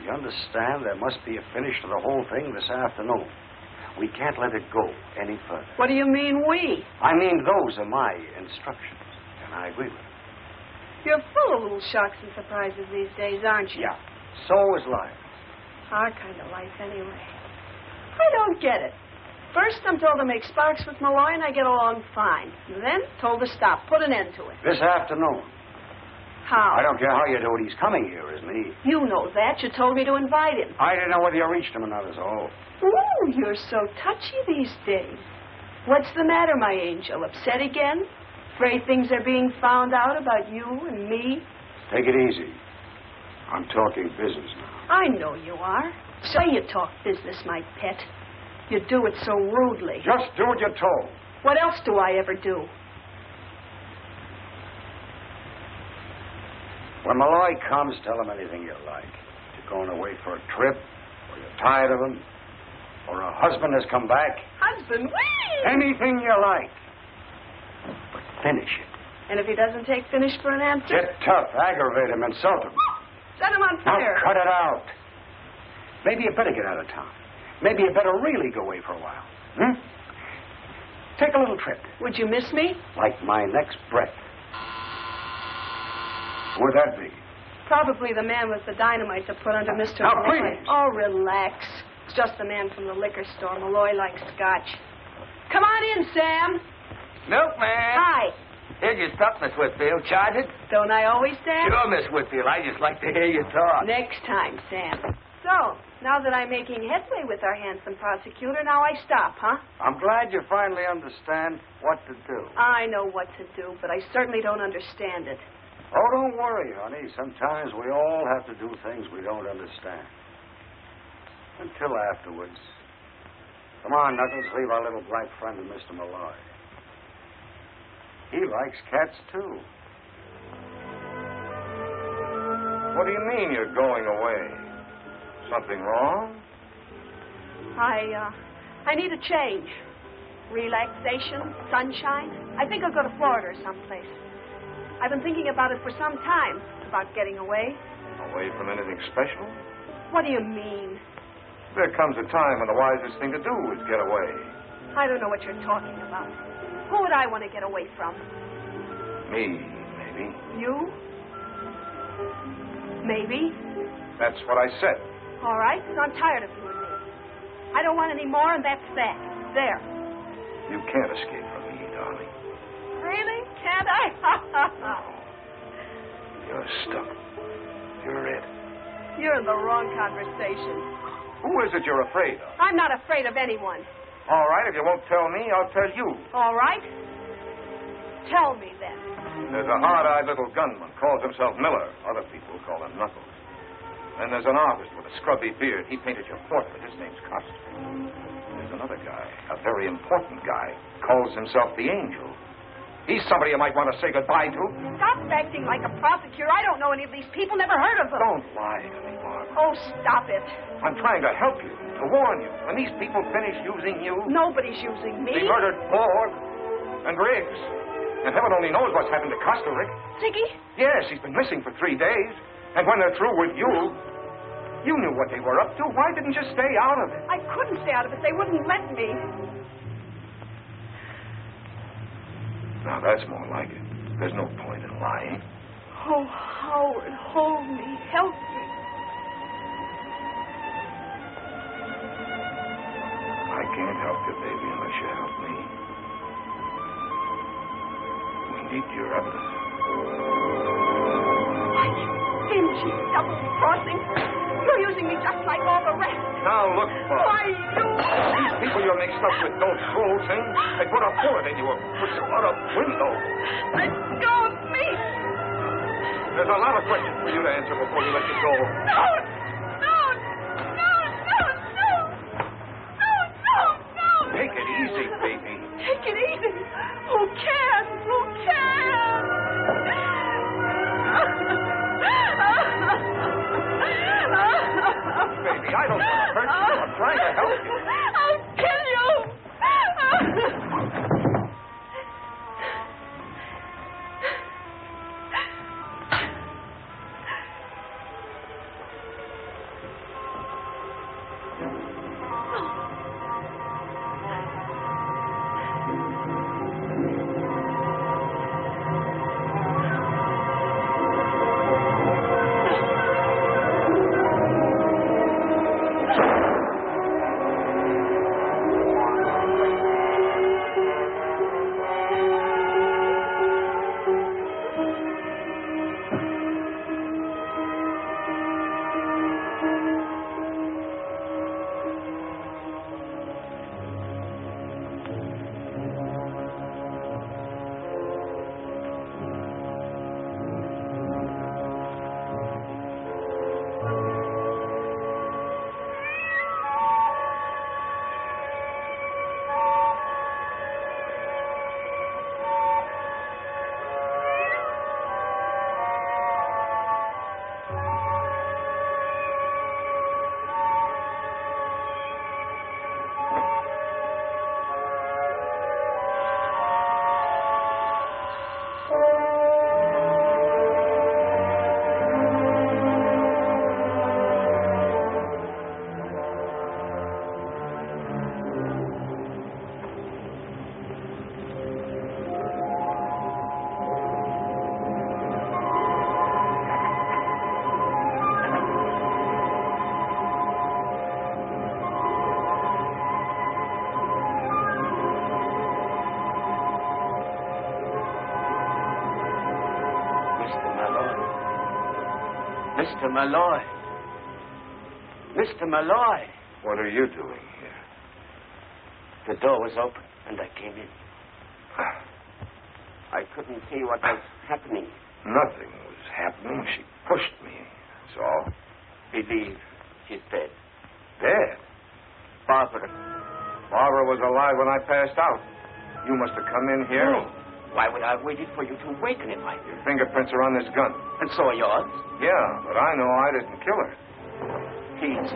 You understand? There must be a finish to the whole thing this afternoon. We can't let it go any further. What do you mean, we? I mean, those are my instructions, and I agree with them. You're full of little shocks and surprises these days, aren't you? Yeah. So is life. Our kind of life, anyway. I don't get it. First, I'm told to make sparks with Malloy, and I get along fine. And then, told to stop, put an end to it. This afternoon. How? I don't care how you do it. He's coming here, isn't he? You know that. You told me to invite him. I didn't know whether you reached him or not, is all. Ooh, you're so touchy these days. What's the matter, my angel? Upset again? Afraid things are being found out about you and me? Take it easy. I'm talking business now. I know you are. So you talk business, my pet. You do it so rudely. Just do what you're told. What else do I ever do? When Malloy comes, tell him anything you like. You're going away for a trip, Or you're tired of him? Or a husband has come back? Husband, wait! Anything you like. But finish it. And if he doesn't take finish for an answer? Get tough, aggravate him, insult him. Set him on Now fire. cut it out. Maybe you better get out of town. Maybe you better really go away for a while. Take a little trip. Would you miss me? Like my next breath. Who would that be? Probably the man with the dynamite to put under Mr. Now, Malloy. please. Oh, relax. It's just the man from the liquor store. Malloy likes scotch. Come on in, Sam. Milkman. Hi. Here's your stuff, Miss Whitfield. Charge it? Don't I always, Sam? Sure, Miss Whitfield. I just like to hear you talk. Next time, Sam. So, now that I'm making headway with our handsome prosecutor, now I stop, huh? I'm glad you finally understand what to do. I know what to do, but I certainly don't understand it. Oh, don't worry, honey. Sometimes we all have to do things we don't understand. Until afterwards. Come on, Knuckles. Leave our little black friend to Mr. Malloy. He likes cats, too. What do you mean you're going away? Something wrong? I need a change. Relaxation, sunshine. I think I'll go to Florida or someplace. I've been thinking about it for some time, about getting away. Away from anything special? What do you mean? There comes a time when the wisest thing to do is get away. I don't know what you're talking about. Who would I want to get away from? Me, maybe. You? Maybe. That's what I said. All right, so I'm tired of you and me. I don't want any more, and that's that. There. You can't escape from me, darling. Really? Can't I? You're stuck. You're it. You're in the wrong conversation. Who is it you're afraid of? I'm not afraid of anyone. All right, if you won't tell me, I'll tell you. All right? Tell me then. There's a hard-eyed little gunman, calls himself Miller. Other people call him Knuckles. Then there's an artist with a scrubby beard. He painted your portrait. His name's Costa. There's another guy, a very important guy, calls himself the Angel. He's somebody you might want to say goodbye to. Stop acting like a prosecutor. I don't know any of these people, never heard of them. Don't lie to me, Barbara. Oh, stop it. I'm trying to help you, to warn you. When these people finish using you... Nobody's using me. They murdered Borg and Riggs. And heaven only knows what's happened to Costa, Rick. Ziggy? Yes, he's been missing for 3 days. And when they're through with you, you knew what they were up to. Why didn't you stay out of it? I couldn't stay out of it. They wouldn't let me. Now, that's more like it. There's no point in lying. Oh, Howard, hold me. Help me. I can't help you, baby, unless you help me. We need your evidence. Stingy, double-crossing. You're using me just like all the rest. Now, look, Bob. Why, you... These people you're mixed up with don't fool things. They put a bullet in you or push you out a window. Let go of me. There's a lot of questions for you to answer before we let you go. No. Take it easy, baby. Take it easy. Who can? Baby, I don't want to hurt you. I'm trying to help you. I'll kill you. Mr. Malloy. Mr. Malloy. What are you doing here? The door was open, and I came in. I couldn't see what was happening. Nothing was happening. She pushed me. That's all. Believe she's dead. Dead? Barbara. Barbara was alive when I passed out. You must have come in here. No. Why would I have waited for you to awaken if I did? Your fingerprints are on this gun. And so are yours? Yeah, but I know I didn't kill her. Please.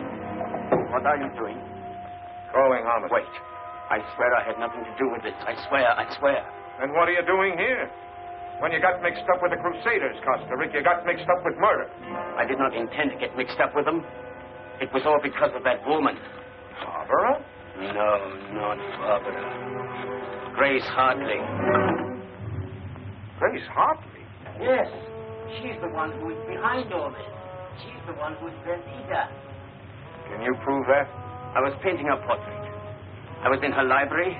What are you doing? Calling homicide. Wait. I swear I had nothing to do with this. I swear. And what are you doing here? When you got mixed up with the Crusaders, Costa Rica, you got mixed up with murder. I did not intend to get mixed up with them. It was all because of that woman. Barbara? No, not Barbara. Grace Hartley. Grace Hartley? Yes. She's the one who is behind all this. She's the one who is Vendita. Can you prove that? I was painting her portrait. I was in her library,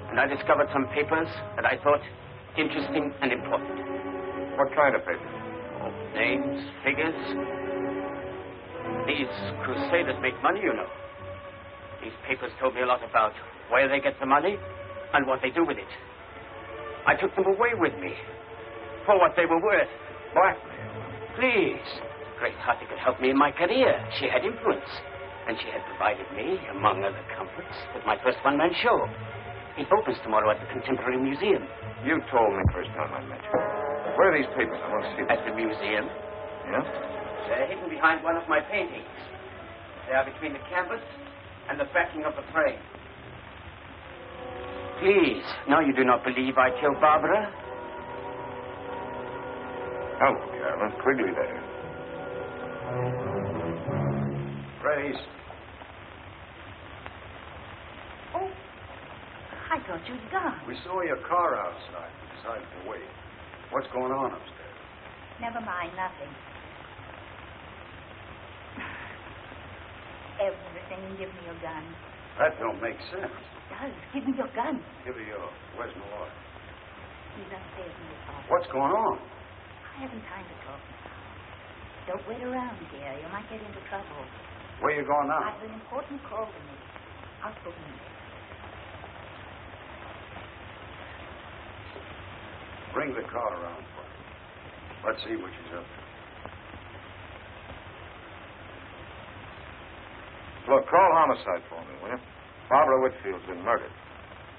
and I discovered some papers that I thought interesting and important. What kind of papers? Oh, names, figures. These Crusaders make money, you know. These papers told me a lot about where they get the money and what they do with it. I took them away with me for what they were worth. Blackmail? Please. Grace Hartley could help me in my career. She had influence. And she had provided me, among other comforts, with my first one-man show. It opens tomorrow at the Contemporary Museum. You told me first time I met you. Where are these papers? I want to see them. At the museum. Yeah? They're hidden behind one of my paintings. They are between the canvas and the backing of the frame. Please, now you do not believe I killed Barbara? Hello, Carolyn. Quigley there. Grace. Oh, I thought you'd gone. We saw your car outside. We decided to wait. What's going on upstairs? Never mind, nothing. Everything. Give me your gun. That don't make sense. It does. Give me your gun. Give her yours. Where's Malloy? He's upstairs in the office. What's going on? I haven't time to talk now. Don't wait around here. You might get into trouble. Where you going now? I have an important call to make. I'll phone you. Bring the car around for me. Let's see what she's up to. Look, call homicide for me, will you? Barbara Whitfield's been murdered.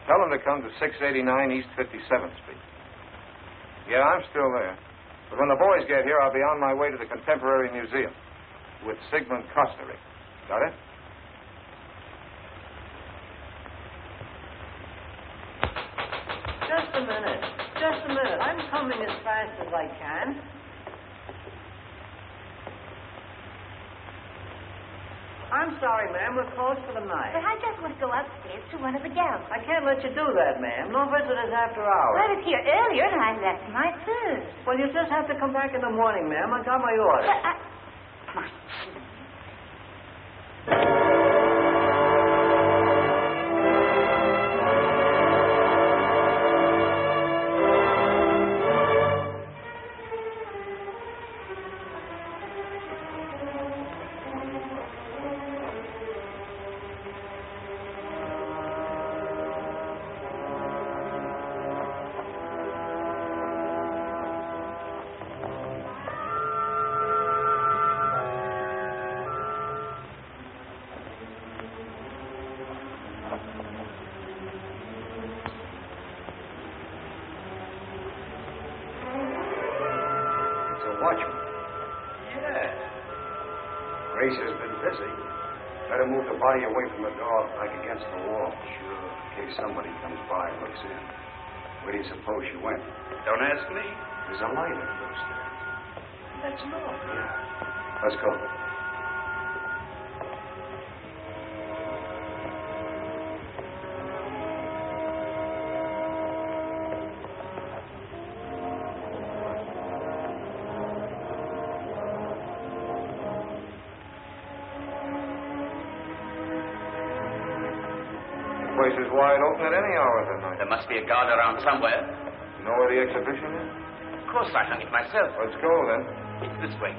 Tell them to come to 689 East 57th Street. Yeah, I'm still there. But when the boys get here, I'll be on my way to the Contemporary Museum with Sigmund Costa Rica. Got it? Just a minute. I'm coming as fast as I can. I'm sorry, ma'am. We're closed for the night. But I just want to go upstairs to one of the galleries. I can't let you do that, ma'am. No visitors after hours. I was here earlier and I left my purse. Well, you just have to come back in the morning, ma'am. I got my orders. But Watchman. Yeah. Grace has been busy. Better move the body away from the door, like against the wall. Sure. In case somebody comes by and looks in. Where do you suppose she went? Don't ask me. There's a light that goes there. That's Noir. Yeah. Let's go. The place is wide open at any hour of the night. There must be a guard around somewhere. You know where the exhibition is? Of course, I hung it myself. Let's go, then. It's this way.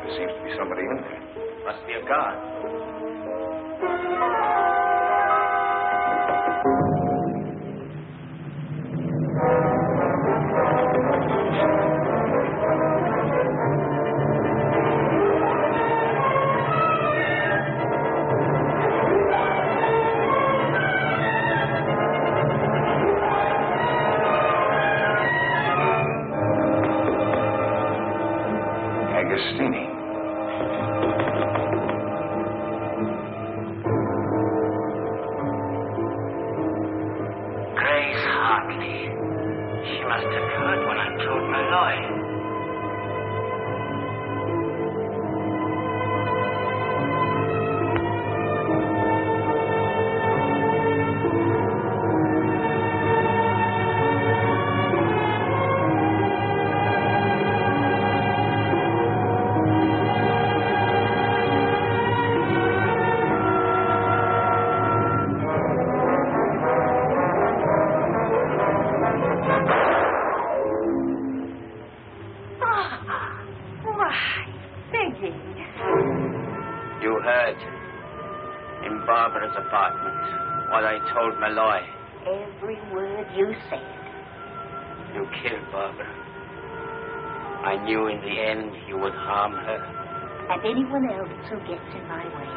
There seems to be somebody in there. Must be a guard. Told Malloy. Every word you said. You killed Barbara. I knew in the end you would harm her. And anyone else who gets in my way.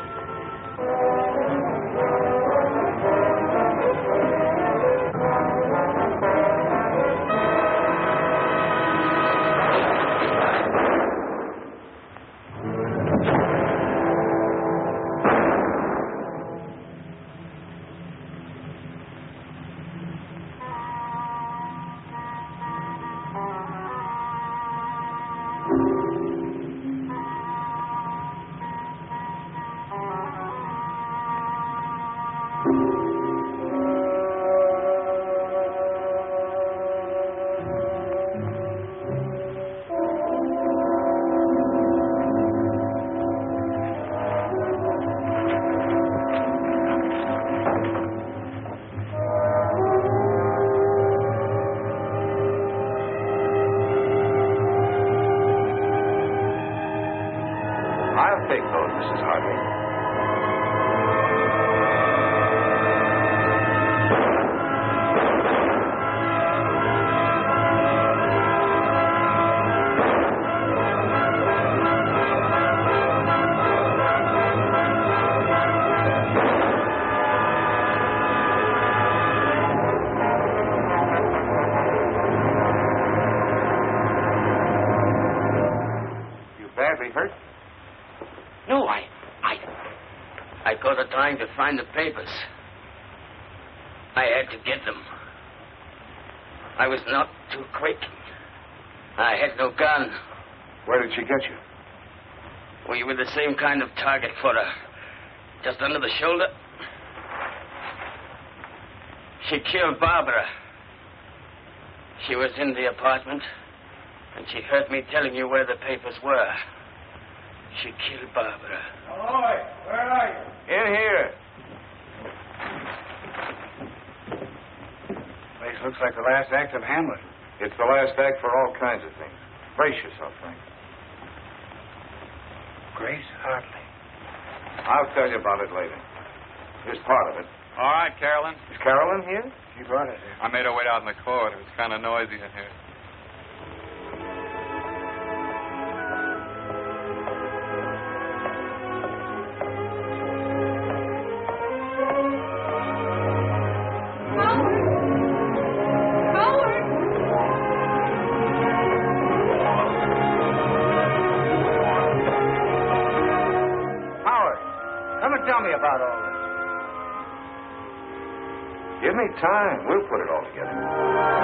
To find the papers. I had to get them. I was not too quick. I had no gun. Where did she get you? We were the same kind of target for her. Just under the shoulder. She killed Barbara. She was in the apartment, and she heard me telling you where the papers were. She killed Barbara. Malloy, where are you? In here. Place looks like the last act of Hamlet. It's the last act for all kinds of things. Brace yourself, Frank. Grace Hartley. I'll tell you about it later. Here's part of it. All right, Carolyn. Is Carolyn here? She brought us here. I made her wait out in the court. It was kind of noisy in here. About all this. Give me time. We'll put it all together.